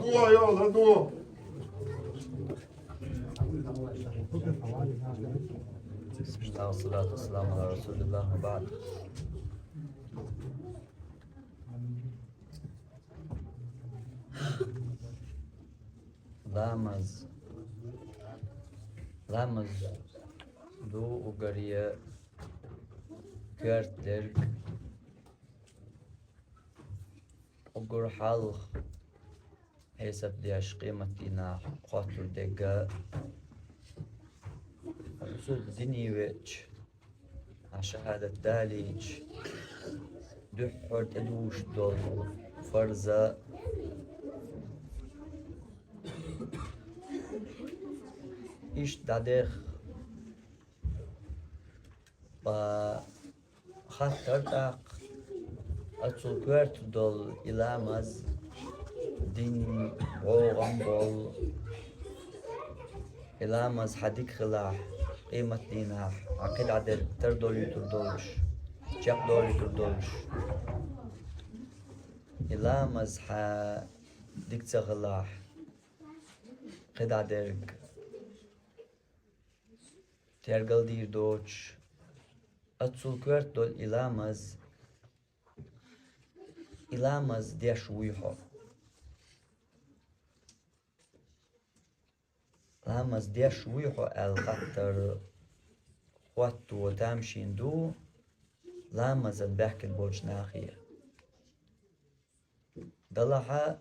Dua ya Allah, dua. Bismillah ve salatu ve selamu ala Resulullah ve ba'd. Lamaz du ugariye körtlerk ugur halk hesaplayış kıymetine qatur dega Resul dini veç şehadet daliç dühhört eduş dol farza iş dadeh ba khatar tak atul kört dol ilamaz din oğam bol ilamaz hadik khilah qiymat dinah aqid adel ter doli tur dolmuş çap doli tur dolmuş ilamaz ha dik khilah qid adel tergal dir doç atul kört dol ilamaz diye şuyho لامز ديش ويحو الخطر واتو وتامشين دو لامز بحكي البوج ناخية دلها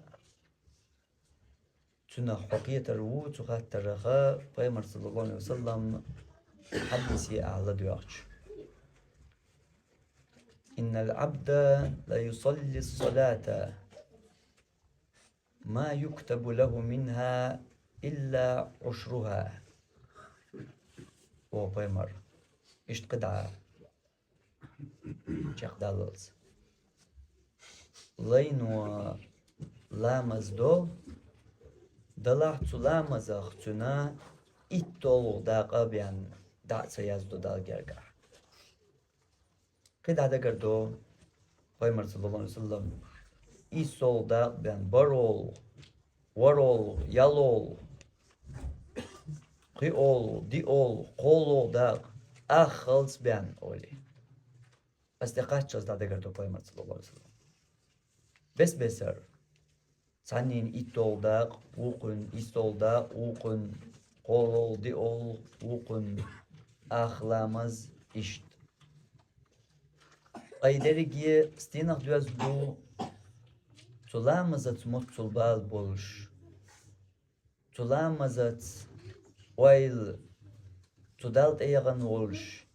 تنا حقية الرو تخطر رخا بيمر صلى الله عليه وسلم حدثي أعلى ديوش إن العبد لا يصلي الصلاة ما يكتب له منها إلا عشرها o paymer işte qida çaqdalız layno lamaz do dalah tulamaz axtuna ittol da qabian da sayazdo dal gerga qida da gardo paymer sallallahu aleyhi ve sellem isol da ben barol warol yalol قيول ديول قولو داق أخلص بيان أولي أستقاط شاز دا دقر تو بايمات صلى الله عليه وسلم بس بسر سانين إتول داق وقن إستول داق وقن قولو ديول وقن أخلامز إشت أيدريجي ستينق دوز دو تلامزت مطل بال بولش تلامزت Oil tudalt eyagan olsh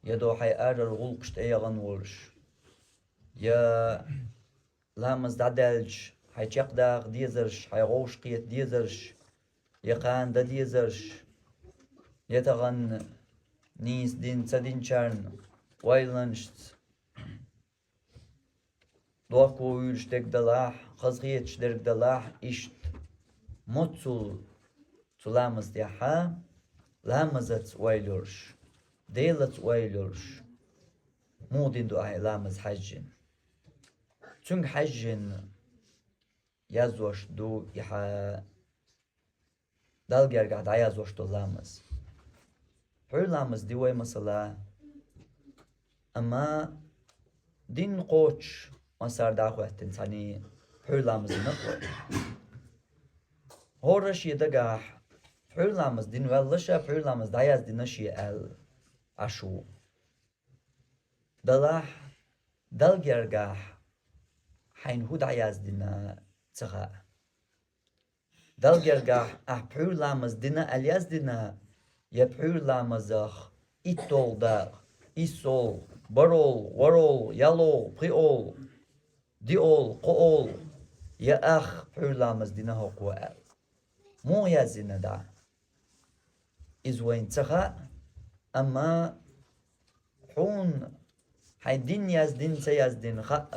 ya do hay arar gulqst eyagan olsh ya lamaz dadelj hay chaqdaq dizersh hay gowsh qiyet dizersh ya qan da dizersh ya tagan nis din sadin charn oilanst doq uyushtek dalah qazgiyetshlerg dalah isht motsul Tulamaz diha lamazat waylursh delat waylursh mudin du ay lamaz hajjin chung hajjin yazwash du iha dalgerga da yazwash du lamaz hur lamaz diway masala ama din qoch masar da khwatin sani hur lamaz naqwa horash yedagah Hürlamız din vellaşa hürlamız dayaz dinaşı el aşu. Dalah dalgergah hain hu dayaz dina tsaga. Dalgergah hürlamız dina alyaz dina yap hürlamızah itol da isol barol warol yalol priol diol qool ya hürlamız dina hokwa el. Mu yazina da إزوين تخا أما حون هاي دين يزدين سيزدين خا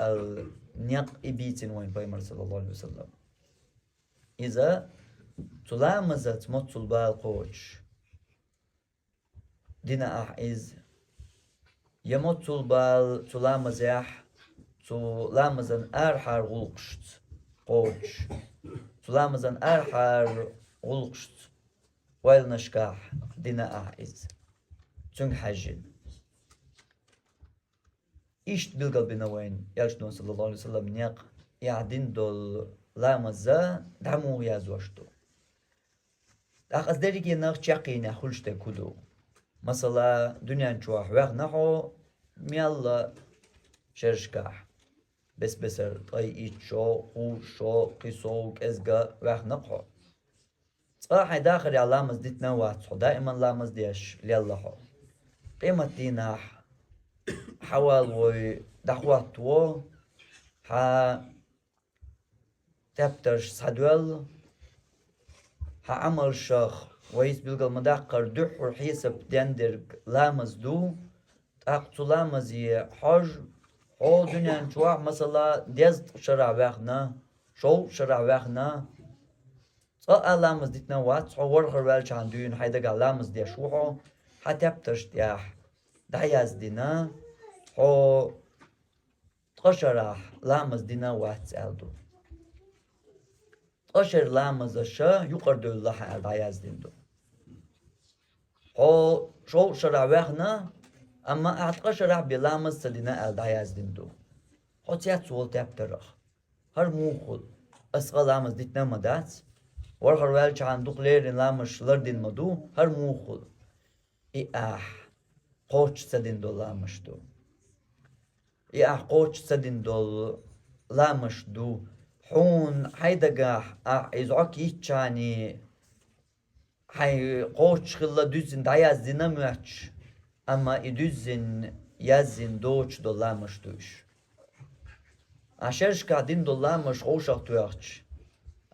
النيق إبيتين وين بايمر صلى الله عليه وسلم إذا تلامزت مطل بالقوش دينا أحيز Yemot tulbal tulamazah tulamazan erhar gulqst qoç tulamazan erhar gulqst wel nashkah dina aiz çünkü hajin İşt bilgal binawayn yalşnon sallallahu aleyhi ve sellem niyaq ya'din dol lamaza damu yazwashtu az dedik yenak çaqina hulşte kudu mesela dünyan çoğah ve naho miyalla şerşkah besbeser ay iço şo qiso ezga ve naho صراحة داخل على لامز ديتنا واضحة دائما لامز ديش لله قيمة ديناح حوال ودخوات و ها تبترش صدول ها عمل شخ ويس بلغ المدقر دحور حيسب دندرق لامز دو تاقتو لامز حج هو دنيا شوع مثلا ديزد شرع واخنا شو شرع واخنا لامز ديتنا وات صور خربال شان دون هيدا لامز دي شوحو حتبترش دياح دعياز دينا هو تقشرح لامز دينا وات سألدو تقشر لامز الشا يقردو الله دعياز ديندو هو شو شرع واخنا اما اتقشرح بلامز سدينا دعياز ديندو هو تيات سول تبترخ هر موخل اسغا لامز ديتنا مدات ورخر والش عندوق ليرين لامش لردين مدو هر موخل قوش سدين دو لامش دو قوش سدين دو لامش دو حون حيدقاح إزعاك يتشاني حي قوش خلا دوزين دعياز دينا مواتش أما إدوزين يازين دوش دو لامش دوش عشرش قاعدين دو لامش قوشاق توياتش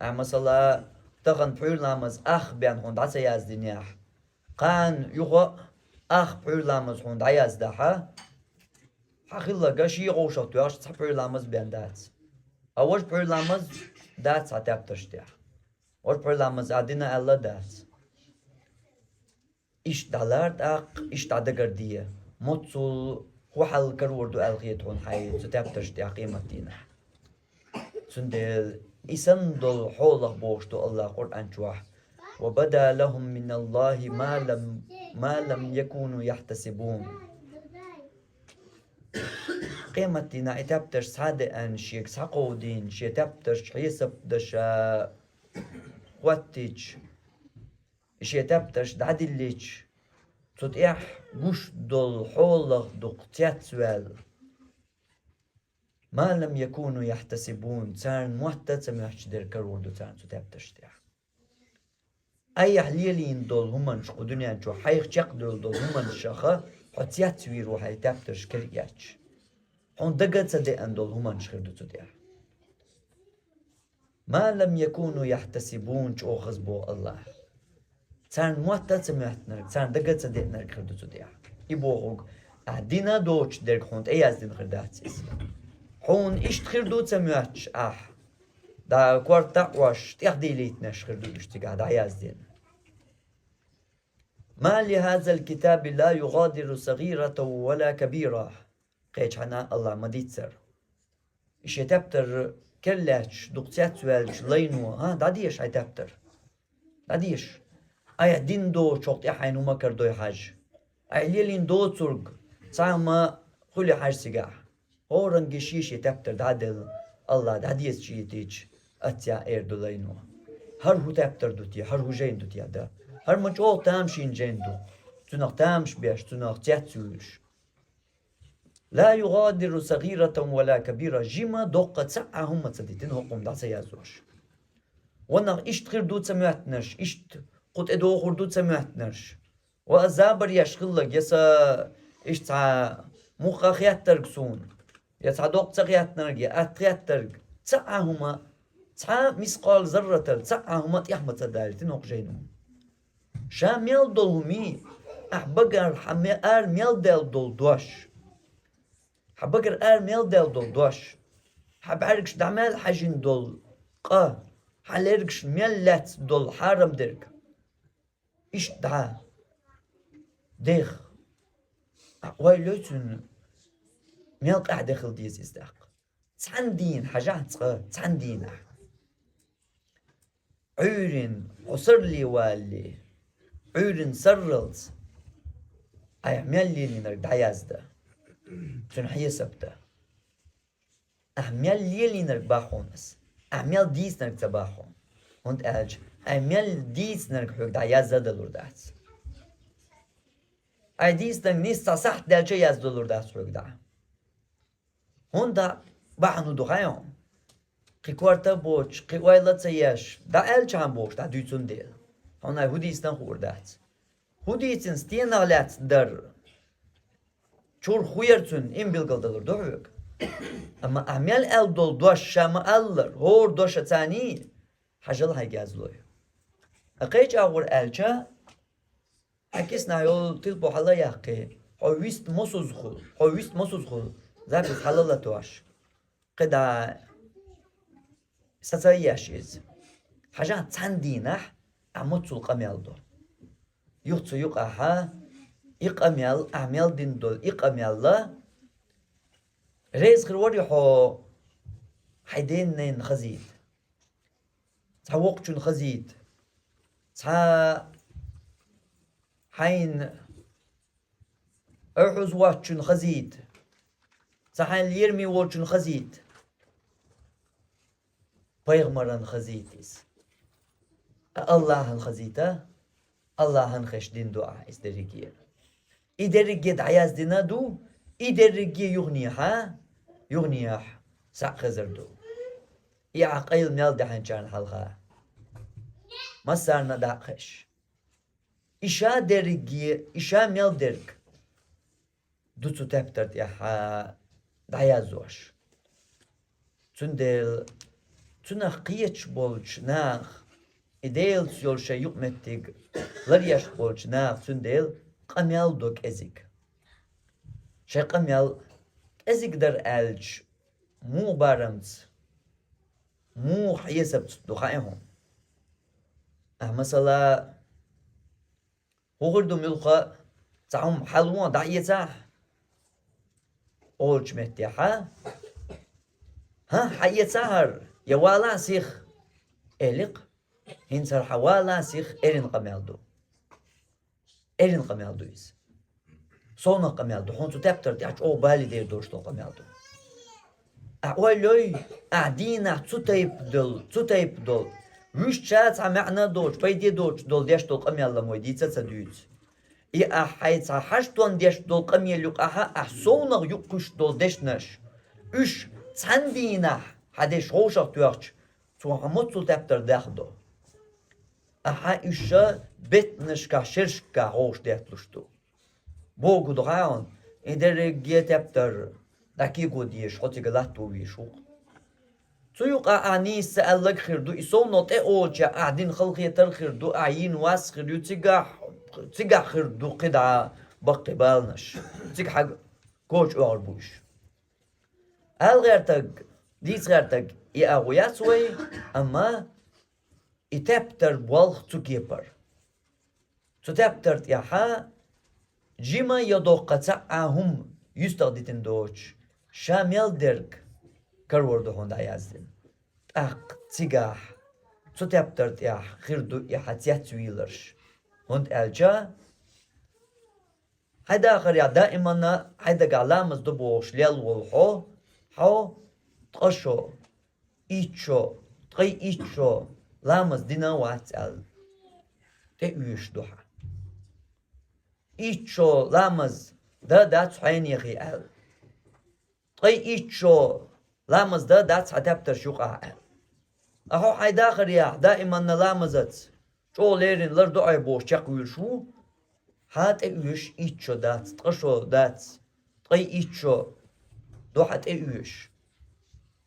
مثلا تغن بحول لامز بيان هون دعسا ياز دينياح قان يغا بحول لامز هون دعياز داحا حقيلا قاشي غوشا توياش تصح بحول لامز بيان دات أوش بحول لامز دات ساتابترش دياح وش بحول لامز عدينا ألا دات إش دالارد إش دادقر ديه موتسول هو حل كروردو ألغيت هون حي ساتابترش دياح قيمة دينا سندل إسن دول حولق بوشتو الله قرآن جواح وبدا لهم من الله ما لم يكونوا يحتسبون قيمة دينا اتبتش سادة أن شيك ساقو دين شي تبتش حيسب دشا خواتيج شي تبتش دعدليج تطيح بوش دول حولق دقتيات سوال ما لم يكونوا يحتسبون تان موحدة سميحش دير كروردو تان ستابتشتيح أي حليلين دول همان شقو دنيا جو حيخ شاق دول همان شاقا حتيات سويرو حي تابتش كرياتش هون دقت سدي أن دول همان شخردو تديح ما لم يكونوا يحتسبون شو خزبو الله تان موحدة سميحت نرك تان دقت سدي نرك خردو تديح يبوغوك أهدينا دوش ديرك هونت أي أزدين خرداتيس حون إيش تخردو تسمياتش دا كوارتا واش تيخدي ليتنا شخردو اشتقا دا يازدين ما لهذا الكتاب لا يغادر صغيرة ولا كبيرة قيش حنا الله مديتسر إيش يتبتر كلاتش دقتيات سوالش لينو دا ديش هيتبتر دا ديش أي دين دو شوقت يحينو ما كردو حاج أي ليلين دو ترق ساما خلي حاج سيقاح هورن جشيش يتبتر دادل الله داديس شيتيج أتيا إردولينو هر هو تبتر دوتي هر هو جين دوتي دا هر مجول تامشين جين دو تناق تامش بيش تناق تياتسوش لا يغادر صغيرة ولا كبيرة جيما دوقة ساعة هم تصديتين هقوم دا سيازوش وناق إشت خير دوت سمعتنش إشت قد إدو خور دوت سمعتنش وأزابر يشغلك يسا إشت مخا خيات ترقسون يتصعدوق تغيات نرجع أتغيات ترج تسعهما تسع مسقال ذرة تسعهما تيحمد تدارتين وقجينهم شامل دولهمي أحبقر حمير ميل دل دول دوش حبقر ميل دل دول دوش حبعرقش دعمال حاجين دول حلرقش ميلات دول حارم درك إيش دعا ديخ ويلوتن ميل قاعد داخل ديز إزداق تعندين حاجات تعندين عورن عصر لي والي عورن سرلت أعمل لي نرد دعيازدا تنحي سبتا أعمل لي نرد باخونس أعمل ديس نرد تباخون und أعمل ديس نرد حق دعيازدا دلوردات أي ديس نرد نيستا صح دالجا ياز دلوردات حق دع هوندا بعنو دخايون قيكوارتا بوش قيوايلا تسياش دا ألجان بوش دا دوتون ديل هونا هوديس نخوردات هوديسن ستين نغلات در چور خويرتون إن بلغل دلور أما أعمل دول دوش شاما ألر هور دوش تاني حاجة لها يجازلوي أقيج أغور ألجا أكيسنا يول تلبو حالا يحقي حويست موسوز خل زابس حالا توش قدا ستاياشيز حاجة تاندينح أموتسو القميال دو يوتسو يقاها إقاميال أعمال دين دول إقاميال لا ريز غير حو حيدين نين خزيد تا وقتون خزيد تا حين أرحز واتشون خزيد تا حين يرمي واتشون خزيد بيغمران خزيتيس الله الخزيته الله هنخش دين دعاء إسدريكيه إدريكيه دعياز دينا دو إدريكيه يغنيح ساق خزر دو يعقيل ميال دحين كان حلقة ما صارنا داقش إشا دريكيه إشا ميال درك دوتو تبترت يا دعياز دوش تندل تنخ قيتش بولش ناخ إديل سيول شيء يقمتك لرياش بولش ناخ تندل قميال دوك ازيك شي قميال ازيك در ألج مو بارمت مو حيسبت دخائهم مثلا هو غردو ملقا تعهم حلوان دعيتا أولش متيحا ها حيتسهر يوالا سيخ إلق هنسر حوالا سيخ إرين قميالدو إز صونا قميالدو هونتو تبتر تيحش أو بالي دير دوشتو قميالدو أولوي أعدينا تتايب دول وش شات عمعنا دوش فايدي دوش دول ديشتو قميالا مويدي تتسدويت إي أحايت حشتون ديش دول قميالوك أحصونا يقش دول ديشنش إش تاندينا حدش هوشق تويرش تو هموتو تبتر داخدو أحا إشا بتنشكا شرشكا هوش ديتلوشتو بوغو دغاون إدرجي تبتر داكي قديش خوتي غلاتو ويشو تيوقع أنيس سألك خيردو إسو نوت أوجا قاعدين خلقي ترخيردو أعين واس خيردو تيجا خيردو قدعة بقي بالنش تيجا حق كوش أغربوش الغيرتك ديس غيرتك يأغويات وي أما يتبتر بوالخ تكيبر تتبتر يحا جيما يدوق تعاهم يستغدتن دوش شامل درك كروردو هون دايازدن أق تيجاح تتبتر يح خيردو يحتيات ويلرش هون ألجا هيدا آخر يا دائما هيدا قعلامز دبوش ليل والحو حو تقشو إيتشو تقي إيتشو لامز دينا واتسأل تأويش دوحا إيتشو لامز دا تحين يغي أل تقي إيتشو لامز دا تحتبتر شوقا أل أهو حيداخر يا دائما لامزت شو ليرين لردو أي بوش تقويل شو هات أويش إيتشو دات تقشو دات تقي إيتشو دوحة أويش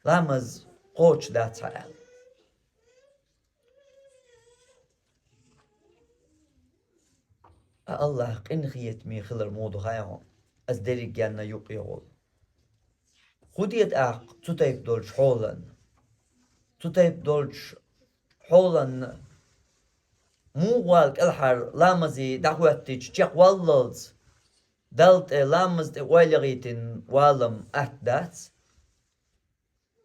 لامز قوش دات أل الله قن خيت مي خلر مودو خايهم از دريك جانا يقيقول خوديت تتايب دولش حولن مو والك الحر لامزي دعوتي تشيق واللز dalt lamız oylagitin valam ahdats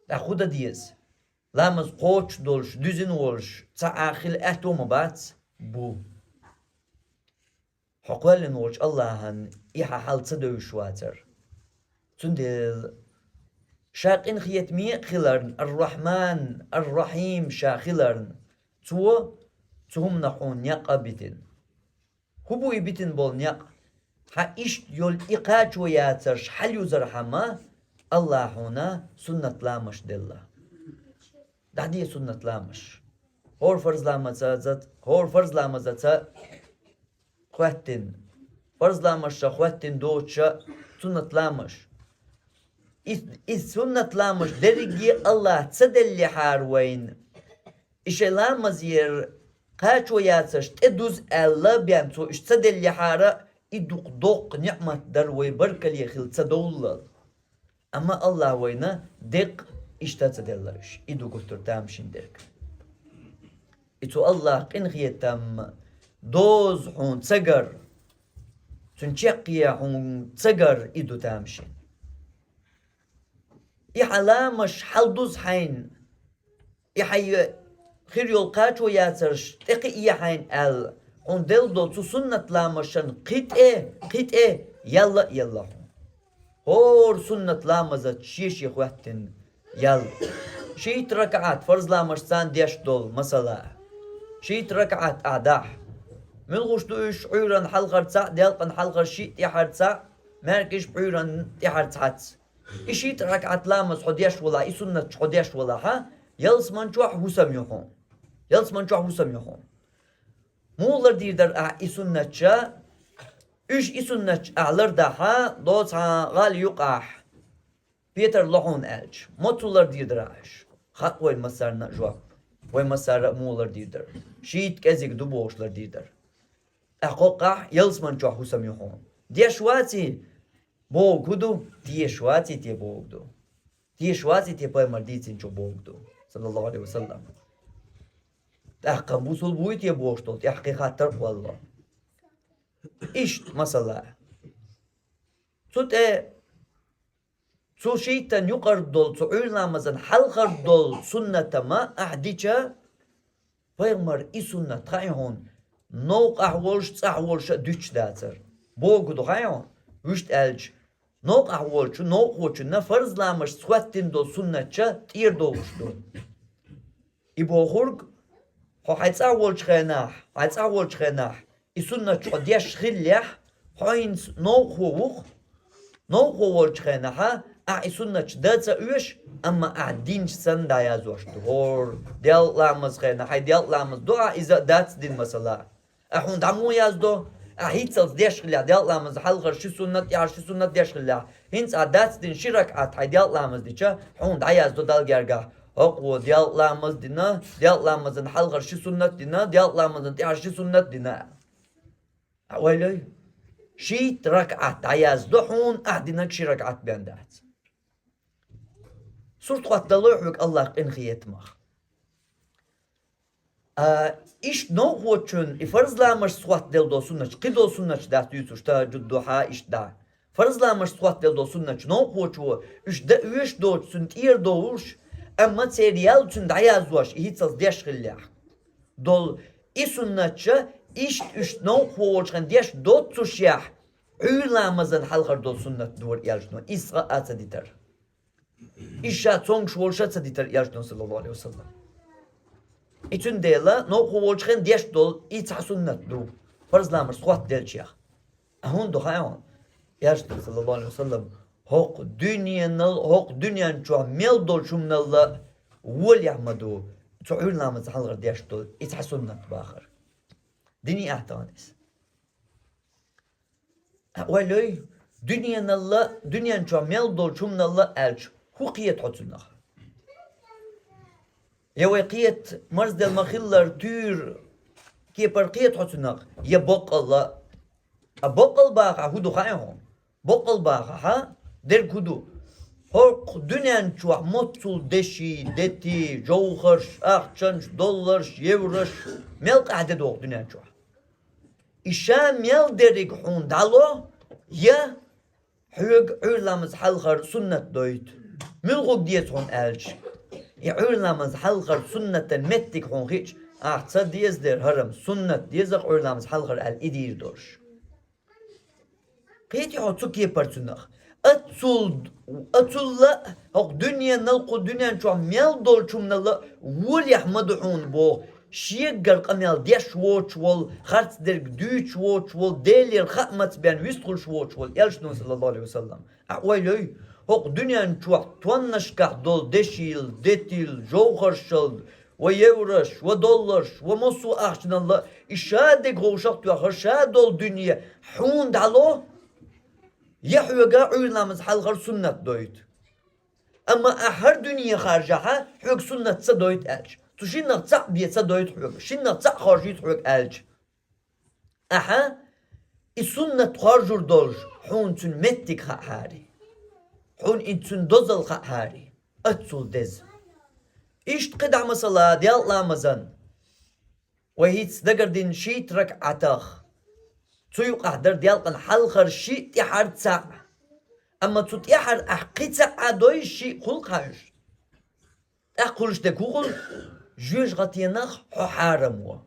da khuda diyez lamız koç dolş düzün olş saahil ahtum bat bu حقوالن وش اللهن إيها حال صدو شواتر تندل شاقين خيت مي خلرن الرحمن الرحيم شاخلرن توهم نحون يقا بتن هبو يبتن بول يق ها إشت يول إقاج وياترش حل يوزر حما الله هنا سنة لامش دلله دعدي سنة لامش هور فرز لامزات هور فرز لامزات خواتن فرض لامش خواتن دوتشا سنة لامش سنة لامش درجي الله تصدل حاروين إيش لامز ير قاچو ياتش تدوز الله بيان تو إيش تصدل حارة إدوق دوق نعمة در ويبركل يخل تصدول أما الله وينا دق إيش تصدلش إدوق ترتام شندرك إتو الله قن خيتم دوز هون تسجر تنشقيا هون تسجر إدو تامشين إحلامش حل دوز حين إحي خير يلقاش وياترش تقي إيا حين أل هون دل دو سنة لامشن قيت إيه يلا يلا هور سنة لامزة شيش يخواتن يلا شيت ركعات فرض لامش سان ديش دول مثلا شيت ركعات أعداح من غشتوش عيران حلقر تسع ديالقن حلقر شيء يحر تسع مركش عيران يحر تحت إشيت ركعت لامس حديش ولا إسنة حديش ولا ها يلس من شوح حسم يخون يلس من شوح حسم يخون مولر دير در إسنة شا إيش إسنة أعلر دها دوت غال يقح بيتر لحون ألج مطولر دير دراش خط وين مسارنا جواب وين مسار مولر دير در شيت كزيك دبوشلر دير در أقوقع يلسمن جو حسم يخون ديشواتي بوغدو ديشواتي تي بوغدو ديشواتي تي باي مرديتين جو بوغدو صلى الله عليه وسلم تحقم بوصل بويت يبوشتو تحقيقات ترق والله إشت مثلا سو شيطان يقردل سو علامزن حلقردل سنة ما أحديشا بايمر إي سنة تخيهون نوق أحوالش تحوالش دوش داتر بوغو دخيهون وشت ألج نوق أحوالش نوق وش نفرز لامش سواتين دو سنة چا تير دوش دو إبو خورج هو حيتساولش خيناح حيتساولش خيناح إي سنة چو ديش خليح هاين نوق هوخ نوق هوالش خيناحا أي سنة داتر وش أما أعدين سن دايازوش دور ديال لامز خيناح هاي ديال لامز دو إذا دات دين مثلا أحون دعمو يازدو أهيتسلز ديش خليا ديال لامز حلقر شي سنة يار شي سنة ديش خليا هنس عدات دين شرك عت هاي ديال لامز ديشا حون دعيازدو دال جرجا أقوى ديال لامز دينا ديال لامز حلقر شي سنة دينا ديال لامز يار شي سنة دينا أولي شي ركعت دعيازدو حون أهدينك شي ركعت بيندات صورت قوات دلوحك الله إن خيت مخ إيش نوعوتشون إفرز لامش سوات دل دو سنة قدو سنة دات يوسف تا جدوها إيش دا فرز لامش سوات دل دو سنة نوعوتشو إيش دا إيش دوت سنت إير دوش أما تسيريال سنت عيازوش إيتسل ديش خليح دول إي سنة إيش نوعوتشن ديش دوت سوشيح علامزن حلقر دول سنة دور يالجنو إسرا أتديتر إيشا تونغ شولشا تديتر يالجنو صلى الله عليه وسلم İçin deyla no kovolçken diş dol iç sünnet du farzlamır suat delçiya ahun do hayon yaştı sallallahu aleyhi ve sellem hok dünyanın ço mel dol şumnalla wol yahmadu tu'ulna halgar diş dol iç sünnet baxır dini ahtanis ولوي dünyanın ço mel dol şumnalla elç hukiyet hutsunna يوقيت مرز دل مخلر تور كي برقيت حسنق يبقل أبقل باقع هدو خايهم بقل باقع ها در كدو هرق دنيان شو مطل دشي دتي جوخرش أخشنش دولارش يورش ملك عدد وق دنيان شو إشام مل درك حون دالو Ya hüyük ürlamız halkar sünnet doyut. Mülguk diye son elç. Ürlamız halkar sünnetten mettik hon hiç. Ahsa diyezdir haram sünnet diyezak ürlamız halkar el idir dorş. Qiyeti otsuk yepartsunaq. Atsulla hok dünya nalqu dünya ço mel dolçumnala wul yahmaduhun bo şiyegar qamel deş wochwol kharts der düç wochwol delir khatmat ben wisqul wochwol elşnu sallallahu aleyhi ve sellem. Awayloy hok dünya ço tuannaşka dol deşil detil jowharşal ve yevraş ve dollar ve mosu ahçınalla işade goşak tu harşad dol dünya hun dalo يحوجا علامز حلقر سنة دويت أما أحر دنيا خارجها حوج سنة صدويت ألج تشينا تصع بيت صدويت حوج شينا تصع خارجيت حوج ألج أحا السنة خارجور دولج حون تن متك خاري حون إنتن دوزل خاري أتصل دز إيش قدع مسلا ديال لامزن وهيت دقردين شيت ركعتاخ تسويق أحضر ديالقن حلقر شيء تحر تسع أما تتحر أحقي تسع دوي شيء خلق هاش أقولش دكوغل جوج غتيناخ حارموا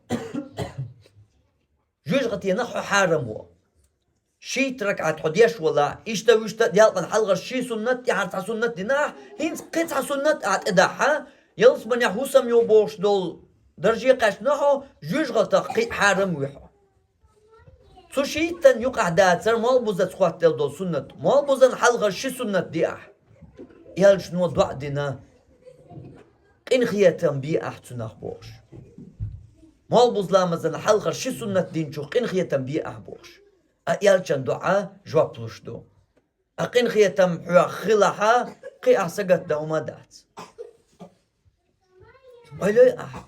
جوج غتيناخ حارموا شيء تركعت حديش ولا إيشتا ويشتا ديالقن حلقر شيء سنة تحر تسع سنة ديناح هينس قطع سنة أداحا يلس من يحوسم يوبوش دول درجي قاشناحو جوج غتاقي حارم ويحو سوشيتن يقع داتر مال بوزات خوات دل سنة مال بوزان حلقة شي سنة دياح يال شنو دعا دينا إن خياتن بي أحتناخ بوش مال بوزلامزن حلقة شي سنة دين شوخ إن خياتن بي أحبوش يال شن دعا جواب لشدو أقين خياتن حوا خلحا قي أحسقت دوما دات ويلي أح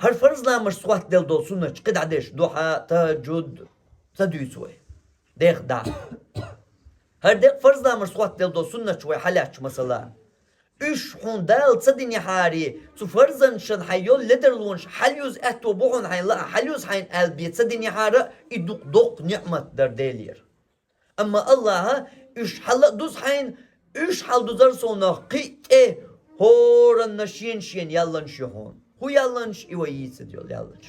هر فرض لامش سوات دل دول سنة قد عدش دوحة تجد تدويسوي ديخ دا هر ديخ فرض لامش سوات دل دول سنة شوي حلاش مثلا إيش حون دال تصدني حاري تو فرزن شن حيول لدرلونش حليوز أتو بوحون حين لا حليوز حين قلبي تصدني حارة يدوق دوق نعمة در ديلير أما الله إيش حلا دوز حين إيش حال دوزار سونا قي هورن نشين شين يالن شهون هو يالنش إيوه يسديول يالنش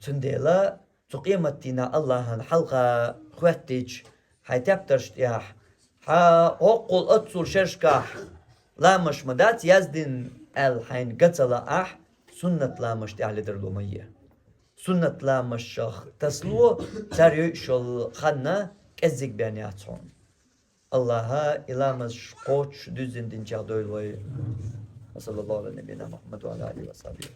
تنديلا تقيمتنا الله حلقة خواتيج حيتبترش ياح ها أقول أتصل شرشكاح لا مش مدات يزدن الحين قتلا أح سنة لا مش تعالي درلومية سنة لا مش شخ تسلو تاريو شل خنا كزيك بيانياتهم الله إلا مش قوش düzün din çağdoyloy. Sallallahu aleyhi ve sellem Muhammed ve ala alihi ve sahbihi.